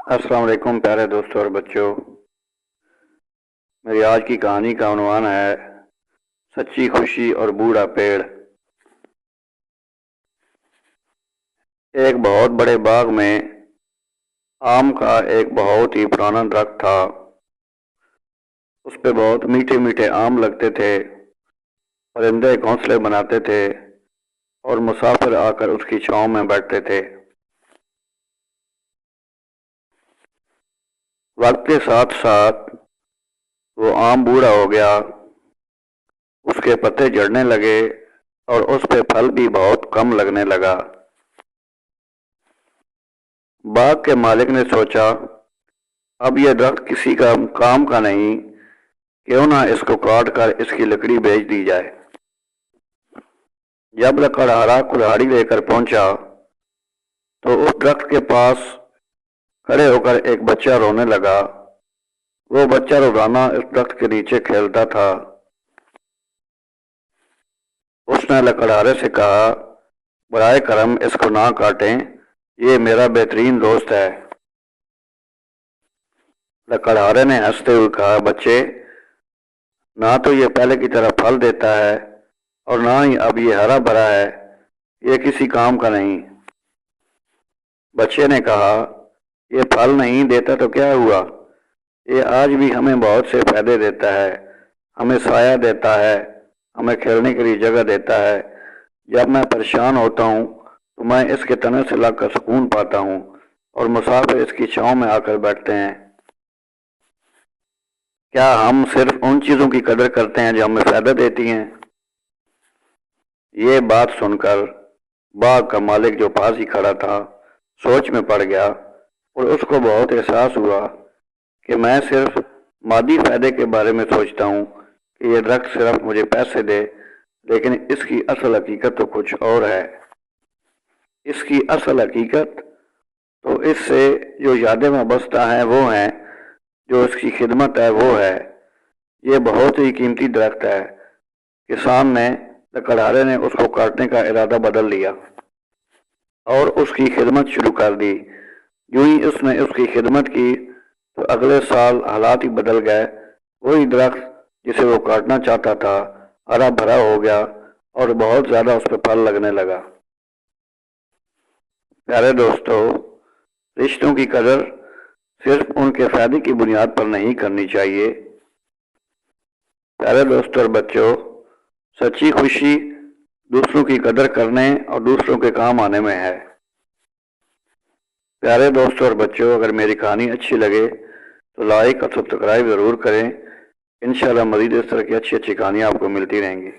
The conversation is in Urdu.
السلام علیکم پیارے دوستوں اور بچوں، میری آج کی کہانی کا عنوان ہے سچی خوشی اور بوڑھا پیڑ۔ ایک بہت بڑے باغ میں آم کا ایک بہت ہی پرانا درخت تھا۔ اس پہ بہت میٹھے میٹھے آم لگتے تھے، پرندے گھونسلے بناتے تھے اور مسافر آ کر اس کی چھاؤں میں بیٹھتے تھے۔ وقت کے ساتھ ساتھ وہ آم بوڑھا ہو گیا، اس کے پتے جھڑنے لگے اور اس پہ پھل بھی بہت کم لگنے لگا۔ باغ کے مالک نے سوچا اب یہ درخت کسی کا کام کا نہیں، کیوں نہ اس کو کاٹ کر اس کی لکڑی بیچ دی جائے۔ جب لکڑہارا کلہاڑی لے کر پہنچا تو اس درخت کے پاس کھڑے ہو کر ایک بچہ رونے لگا۔ وہ بچہ روزانہ اس درخت کے نیچے کھیلتا تھا۔ اس نے لکڑہارے سے کہا، برائے کرم اس کو نہ کاٹیں، یہ میرا بہترین دوست ہے۔ لکڑہارے نے ہنستے ہوئے کہا، بچے، نہ تو یہ پہلے کی طرح پھل دیتا ہے اور نہ ہی اب یہ ہرا بھرا ہے، یہ کسی کام کا نہیں۔ بچے نے کہا، یہ پھل نہیں دیتا تو کیا ہوا، یہ آج بھی ہمیں بہت سے فائدے دیتا ہے، ہمیں سایہ دیتا ہے، ہمیں کھیلنے کے لیے جگہ دیتا ہے۔ جب میں پریشان ہوتا ہوں تو میں اس کے تنے سے لگ کر سکون پاتا ہوں اور مسافر اس کی چھاؤں میں آ کر بیٹھتے ہیں۔ کیا ہم صرف ان چیزوں کی قدر کرتے ہیں جو ہمیں فائدہ دیتی ہیں؟ یہ بات سن کر باغ کا مالک جو پاس ہی کھڑا تھا سوچ میں پڑ گیا اور اس کو بہت احساس ہوا کہ میں صرف مادی فائدے کے بارے میں سوچتا ہوں کہ یہ درخت صرف مجھے پیسے دے، لیکن اس کی اصل حقیقت تو کچھ اور ہے۔ اس کی اصل حقیقت تو اس سے جو یادیں وابستہ ہیں وہ ہیں، جو اس کی خدمت ہے وہ ہے۔ یہ بہت ہی قیمتی درخت ہے۔ کسان نے لکڑہارے نے اس کو کاٹنے کا ارادہ بدل لیا اور اس کی خدمت شروع کر دی۔ جو ہی اس نے اس کی خدمت کی تو اگلے سال حالات ہی بدل گئے۔ وہی درخت جسے وہ کاٹنا چاہتا تھا ہرا بھرا ہو گیا اور بہت زیادہ اس پہ پھل لگنے لگا۔ پیارے دوستو، رشتوں کی قدر صرف ان کے فائدے کی بنیاد پر نہیں کرنی چاہیے۔ پیارے دوستوں اور بچوں، سچی خوشی دوسروں کی قدر کرنے اور دوسروں کے کام آنے میں ہے۔ پیارے دوستوں اور بچوں، اگر میری کہانی اچھی لگے تو لائک اور سبسکرائب ضرور کریں۔ انشاءاللہ مزید اس طرح کی اچھی اچھی کہانیاں آپ کو ملتی رہیں گی۔